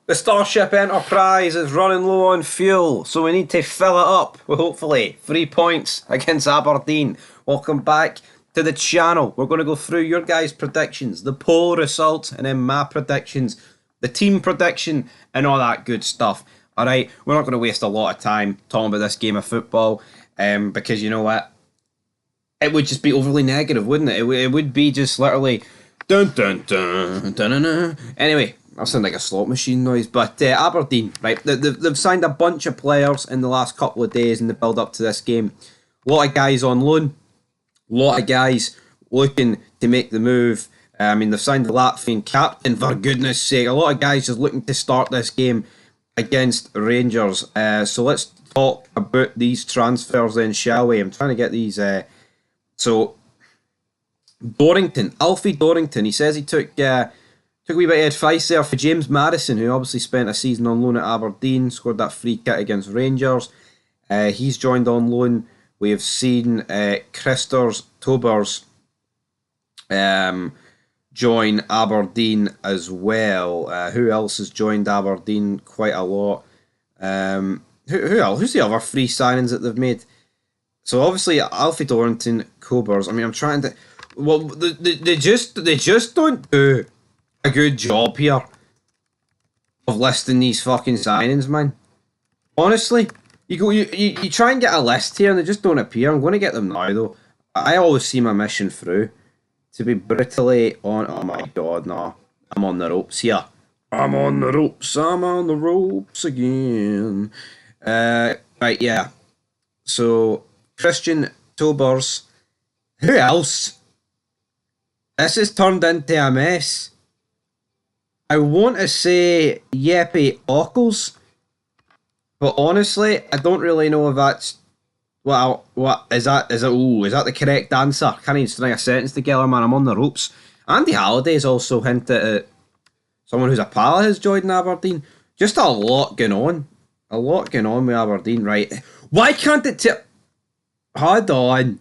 The Starship Enterprise is running low on fuel, so we need to fill it up with hopefully 3 points against Aberdeen. Welcome back to the channel. We're going to go through your guys' predictions, the poll results, and then my predictions, the team prediction, and all that good stuff. Alright, we're not going to waste a lot of time talking about this game of football, because you know what? It would just be overly negative, wouldn't it? It would be just literally dun dun dun dun dun dun. Anyway, I sound like a slot machine noise, but Aberdeen, right? They've signed a bunch of players in the last couple of days in the build up to this game. A lot of guys on loan, a lot of guys looking to make the move. I mean, they've signed the Latvian captain, for goodness sake. A lot of guys just looking to start this game against Rangers. So let's talk about these transfers then, shall we? I'm trying to get these. So, Dorrington, Alfie Dorrington, he says he took a wee bit of advice there for James Madison, who obviously spent a season on loan at Aberdeen, scored that free kick against Rangers. He's joined on loan. We have seen Christers Tobers join Aberdeen as well. Who else has joined Aberdeen? Quite a lot. Who else? Who's the other free signings that they've made? So obviously Alfie Dorrington, Cobers. I mean, I'm trying to. Well, they just don't do a good job here of listing these fucking signings, man. Honestly, you try and get a list here and they just don't appear. I'm going to get them now though. I always see my mission through. To be brutally on. Oh my god, no! I'm on the ropes here. I'm on the ropes. I'm on the ropes again. Right, yeah. So. Christian Tobers. Who else? This has turned into a mess. I want to say Jeppe Ockels, but honestly, I don't really know if that's what is that? Is that the correct answer? Can't even string a sentence together, man. I'm on the ropes. Andy Halliday's also hinted at someone who's a pal has joined Aberdeen. Just a lot going on. A lot going on with Aberdeen, right? Why can't it tip? Hold on.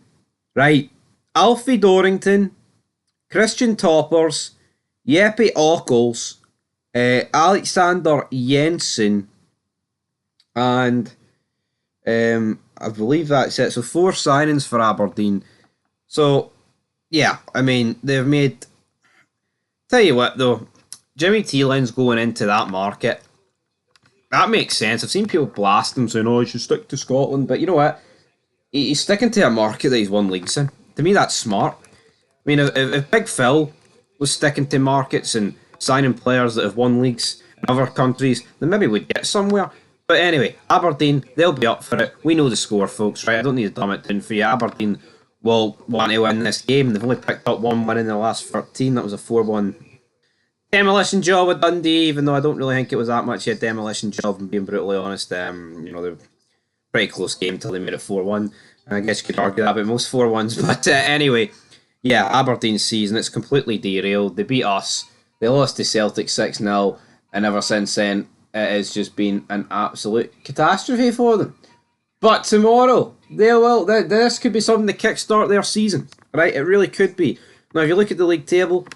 Right. Alfie Dorrington, Christian Toppers, Jeppe Ockels, Alexander Jensen, and I believe that's it. So 4 signings for Aberdeen. So, yeah, I mean, they've made... Tell you what, though, Jimmy Thielens going into that market, that makes sense. I've seen people blast him saying, oh, he should stick to Scotland, but you know what? He's sticking to a market that he's won leagues in. To me, that's smart. I mean, if Big Phil was sticking to markets and signing players that have won leagues in other countries, then maybe we'd get somewhere. But anyway, Aberdeen, they'll be up for it. We know the score, folks, right? I don't need to dumb it down for you. Aberdeen will want to win this game. They've only picked up 1 win in the last 13. That was a 4-1 demolition job with Dundee, even though I don't really think it was that much of a demolition job, I'm being brutally honest. You know, they're pretty close game until they made it 4-1. I guess you could argue that about most 4-1s. But anyway, yeah, Aberdeen's season, it's completely derailed. They beat us. They lost to Celtic 6-0. And ever since then, it has just been an absolute catastrophe for them. But tomorrow, they will. This could be something to kickstart their season. Right? It really could be. Now, if you look at the league table,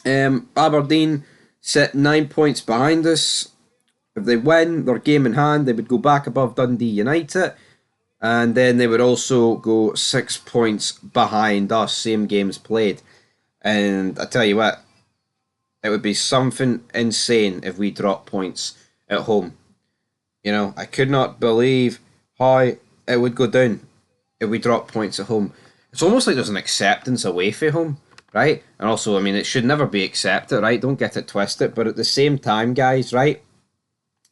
Aberdeen sit 9 points behind us. If they win their game in hand, they would go back above Dundee United. And then they would also go 6 points behind us, same games played. And I tell you what, it would be something insane if we drop points at home. You know, I could not believe how it would go down if we drop points at home. It's almost like there's an acceptance away from home, right? And also, I mean, it should never be accepted, right? Don't get it twisted. But at the same time, guys, right?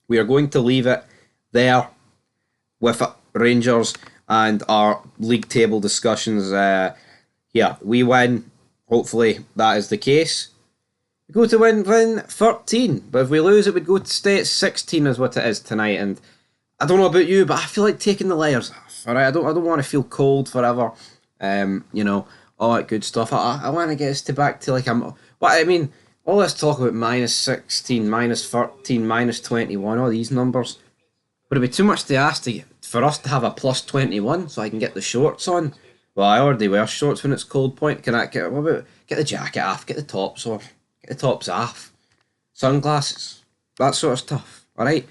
We are going to leave it there with Rangers and our league table discussions. Yeah, we win. Hopefully that is the case. We go to win 13, but if we lose, it would go to stay at 16 is what it is tonight. And I don't know about you, but I feel like taking the layers off. All right, I don't want to feel cold forever. You know, all that good stuff. I want to get us back to like but I mean, all this talk about minus 16, minus 13, minus 21, all these numbers. Would it be too much to ask for us to have a plus 21 so I can get the shorts on? Well, I already wear shorts when it's cold point. Can I get the jacket off, get the tops off, get the tops off. Sunglasses. That sort of stuff. Alright?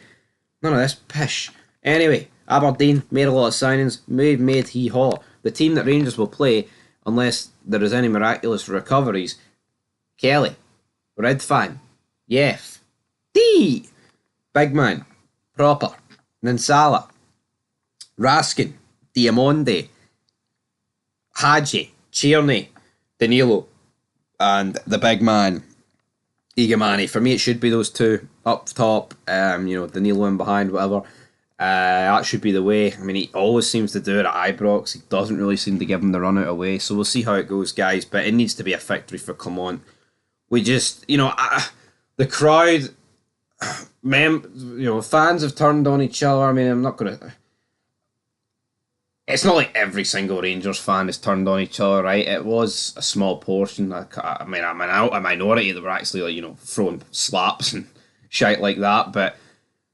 None of this pish. Anyway, Aberdeen made a lot of signings, made he hot. The team that Rangers will play, unless there is any miraculous recoveries, Kelly, Redfang, Yef, D, Big Man, Proper, Nansala, Raskin, Diamonde, Hadji, Cerny, Danilo, and the big man, Igamane. For me, it should be those two up top. Danilo in behind, whatever. That should be the way. I mean, he always seems to do it at Ibrox. He doesn't really seem to give him the run out of way. So we'll see how it goes, guys. But it needs to be a victory for Clermont. We just, the crowd, fans have turned on each other. I mean, I'm not going to. It's not like every single Rangers fan has turned on each other, right? It was a small portion. I mean, I'm a minority that were actually, throwing slaps and shite like that. But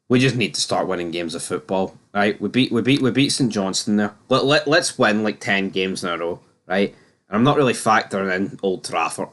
we just need to start winning games of football, right? We beat St Johnstone there. Let's win like 10 games in a row, right? And I'm not really factoring in Old Trafford.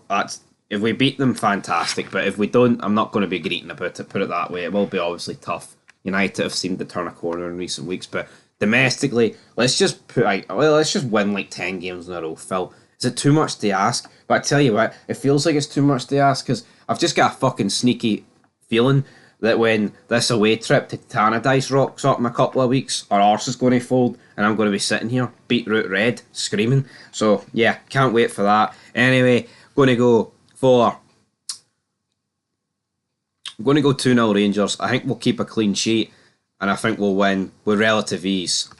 If we beat them, fantastic. But if we don't, I'm not going to be greeting about it. Put it that way. It will be obviously tough. United have seemed to turn a corner in recent weeks, but domestically, let's just win like 10 games in a row, Phil. Is it too much to ask? But I tell you what, it feels like it's too much to ask because I've just got a fucking sneaky feeling that when this away trip to Tannadice rocks up in a couple of weeks, our arse is going to fold and I'm going to be sitting here, beetroot red, screaming. So, yeah, can't wait for that. Anyway, going to go 2-0 Rangers. I think we'll keep a clean sheet and I think we'll win with relative ease.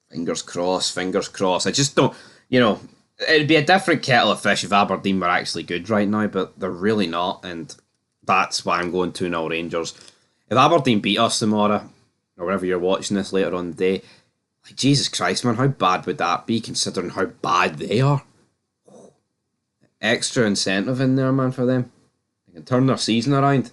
Fingers crossed, fingers crossed. I just don't, it'd be a different kettle of fish if Aberdeen were actually good right now, but they're really not, and that's why I'm going 2-0 Rangers. If Aberdeen beat us tomorrow, or whenever you're watching this later on the day, like, Jesus Christ, man, how bad would that be considering how bad they are? Extra incentive in there, man, for them. They can turn their season around.